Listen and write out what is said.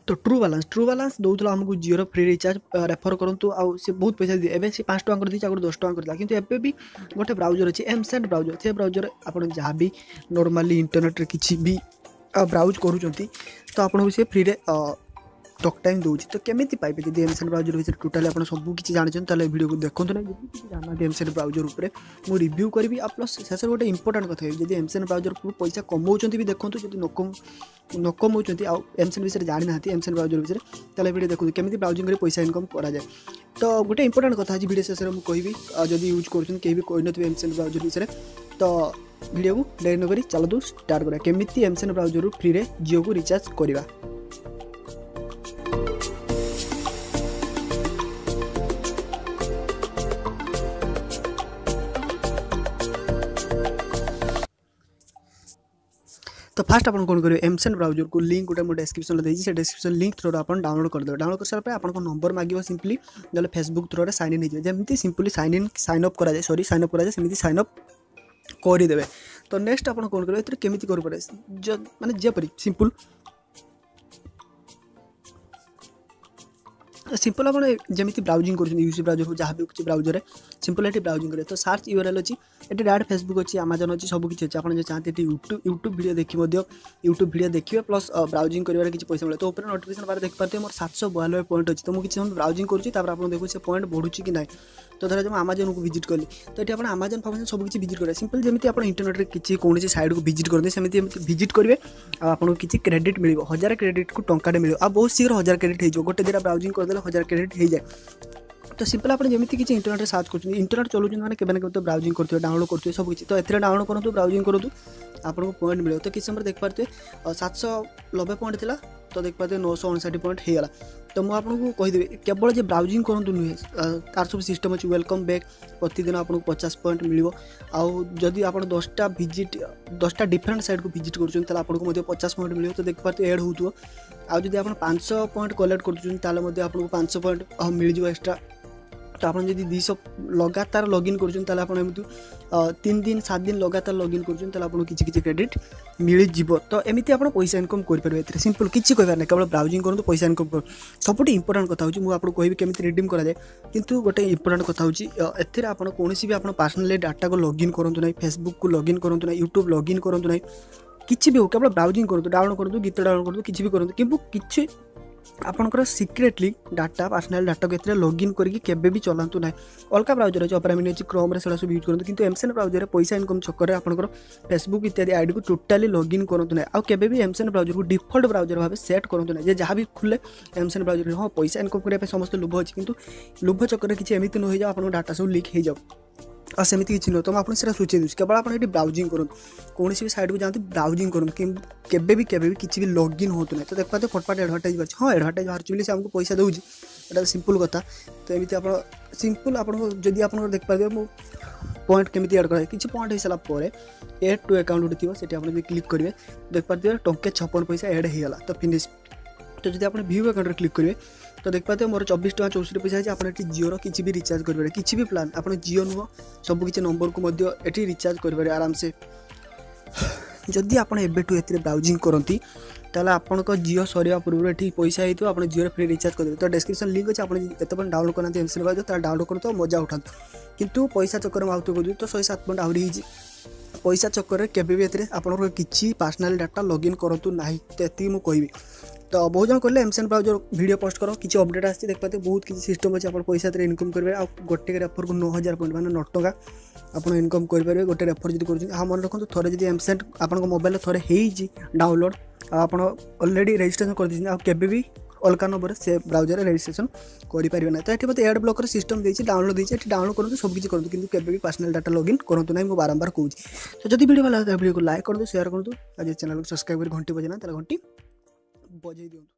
तो true balance दूसरा आमको जियो फ्री रिचार्ज रेफर करूँ आउ से बहुत पैसा दिए एवं से 5 टका कर दी आगे 10 टका करता कि एवं भी गोटे ब्राउजर अच्छी एमसेट ब्राउजर से ब्राउजर आप जहाँ भी नॉर्मली इंटरनेट रे किसी भी ब्राउज करूँ तो आपको सी फ्री टॉक टाइम दूसरी तो केमी पाइबे जब एमसेट ब्राउजर विषय टोटाली आप सबकि जानते हैं वीडियो को देखते ना जब जाना एमसेट ब्राउजर उपर मुझे रिव्यू करी प्लस शेष गोटे इंपोर्टाट कथा जब एमसेट ब्राउजर को पैसा कमाऊँ भी देखो जब न कमाऊँ एमसेट विषय जानी ना एमसेट ब्राउजर विषय तेल वीडियो देखो केमी ब्राउजिंग पैसा इनकम कराए तो गोटे इंपोर्टाट कथा आज वीडियो शेष में कहि जब यूज कर कही एमसेट ब्राउजर विषय तो वीडियो को लेट नक चलतु स्टार्ट करा केमी एमसेट ब्राउजर फ्री रे जियो को रिचार्ज करवा। तो फास्ट आप कौन करेंगे एमसेट ब्राउजर को लिंक गोटे मुझे डिस्क्रिप्शन देती से डिस्क्रिप्शन लिंक थ्रो आप डाउनलोड करदे डाउनलोड कर सारा आपको नंबर मांगे सिंपली ना फेसबुक थ्रो साइन इन हो जमी सिंपली साइन अप कराए सॉरी साइन अप कराए सेमती साइन अप करदे। तो नेक्स्ट आप कौन करेंगे केमी कर माने जपरी सिंपल आप जमी ब्राउजिंग कर यूसी ब्राउजर हो जहाँ भी किसी ब्राउजर सिंपल ये ब्राउजिंग करें तो सार्च यूआरएल अच्छी ये डायरेक्ट फेसबुक अच्छी अमेजन अच्छी सब किसी अच्छे आप चाहते यूट्यूब वीडियो देखिए यूट्यूब वीडियो देखिए प्लस ब्राउजिंग कर किसी पैसा मिले तो ऊपर नोटिफिकेशन बार देखिए मोर 792 पॉइंट अच्छी तो मुझे किसी ब्राउजिंग करूँ देखो से पॉइंट बढ़ुची कि ना तो धर जब आमाजन को विजिट कली तो ये आप आमाजन फामाजन सब किसी विजिट करें सिंपल जमी आप इंटरनेट में किसी कौन साइड को विजिट करते सेमती विजिट करेंगे आपको किसी क्रेडिट मिले 1000 क्रेडिट को टंकाटे मिले आ बहुत शीघ्र 1000 क्रेडिट हो गोटे दिन ब्राउजिंग करदे 1000 क्रेडिट हो जाए। तो सिंपल आप जमी किसी इंटरनेट में सर्च कर इंटरनेट चलाऊँ मैंने के तो ब्राउजिंग करते डाउनलोड करते सब किसी तो ये डाउनलोड करूँ ब्राउजिंग करूँ आपको पॉइंट मिले तो किसी समय देख पारे 790 पॉइंट थी तो देख पारे 959 पॉइंट होगा तो मुझे आपको कहीदेवी केवल जो ब्राउजिंग करूँ नुहे तार सब सिस्टम अच्छी वेलकम बैक प्रतिदिन आपको 50 पॉइंट मिले आउ जदि आप 10टा विजिट 10टा डिफरेंट साइड को विजिट कर आपको 50 पॉइंट मिले तो देख पारे एड हो आज आप 500 पॉइंट कलेक्ट कर आपको 500 पॉइंट मिल जाए एक्सट्रा तो आप 200 लगातार लॉगिन कर 3 दिन 7 दिन लगातार लॉगिन कर किसी क्रेडिट मिल जाव तो एमती आप पैसा इनकम करेंगे सिंपल किसी कहार ना केवल ब्राउजिंग करूँ पैसा इनकम कर सबुठ इंपोर्टाट कथा मुझे आपको कहि केमी रिडीम कराए किंतु गोटे इंपोर्टाट कथा होती आप कौन भी आप पर्सनली डाटा को लॉगिन करूँ ना फेसबुक को लॉगिन करूँ ना यूट्यूब लॉगिन करूँ ना किसी भी हो केवल ब्राउजिंग करूँ डाउनलोड करूँ गीत डाउनलोड करूँ किसी भी करूँ कि किसी आपंकर सिक्रेटली डाटा पर्सनल डाटा को लॉगिन करके भी चलातु ना अलग ब्राउजर अच्छे ऑपेरा मिनी अच्छी क्रोम रे सब यूज करूँ किंतु एमसेट ब्राउजर पैसा इनकम चक्कर में आपंकर फेसबुक इत्यादि आईडी को टोटाली लॉगिन करूँ ना आउ केबे भी एमसेट ब्राउजर को डिफॉल्ट ब्राउजर भाव सेट करूँ ना जहाँ भी खुले एमसेट ब्राउजर हाँ पैसा इनकम करने समस्त लोभ अच्छी किंतु लोभ चक्कर में किसी एमती न हो जाओ आप डाटा सब लीक हो जाओ और सेमती किसी नुह तो मैं आपको सूची दूसरी केवल आप ब्राउजिंग करूँ कौन भी साइड को जाते ब्राउजिंग करूँ केबे भी किसी भी लॉगिन हो ना तो देख पाते फटफट एडवर्टाइज बाहर हाँ एडवर्टाइज बाहर बोली से आमको पैसा दूसरी एटा सिंपल कथा तो एमती आप सिंपल आपको जदि आप देख पारे पॉइंट केमी एड कराए किसी पॉइंट हो सारापर एड टू अकाउंट गोटे थी आप क्लिक करेंगे देख पारे 56 पैसा एड होगा तो फिनिश तो जब आप व्यू अकाउंट क्लिक करेंगे तो देख पाते मोर 24 टका 64 पैसा है आप जियो किसी भी रिचार्ज करेंगे किसी भी प्लान आप जियो नुह सब किसी नंबर को ये रिचार्ज करेंगे आराम से जदि आप ब्राउजिंग करती ताला आपण जियो सरिया पूर्व ये पैसा होता आप जियो फ्री रिचार्ज करेंगे तो डिस्क्रिप्शन लिंक अच्छे आपत डाउनलोड करना एमसेट ब्राउजर डाउनलोड करूँ मजा उठा किंतु पैसा चक्कर में आउट कर तो 107 पॉइंट आहरी पैसा चक्कर में केवे आप किसी पर्सनल डाटा लॉगिन करूँ ना तो ये मुझे तो बहुत जन कहले एमसेट ब्राउजर वीडियो पोस्ट करो किसी अपडेट आसी देख पाते बहुत किसी सिस्टम अच्छे आप पैसा इनकम करेंगे आ गोटे रेफर को 9000 पॉइंट माने 9 टका आप इनकम करेंगे गोटे रेफर जब कर हाँ मन रखो थोड़े जब एमसेट आप मोबाइल थोड़े हो डाउनलोड आप ऑलरेडी रजिस्ट्रेशन कर दीजिए आ केबे भी अलग नंबर से ब्राउजर रजिस्ट्रेशन करेंगे ना तो ये मतलब एड ब्लॉकर सिस्टम देती डाउनलोड देती डाउनलोड करूँ सब किसी करूँ कि भी पर्सनल डाटा लॉगिन करूँ ना मुझे बारंबार कहूँ तो जब वीडियो भल वीडियो को लाइक कर दो शेयर कर दो आज चैनल को सब्सक्राइब कर घंटी बजाना घंटी बजे दिखाँ।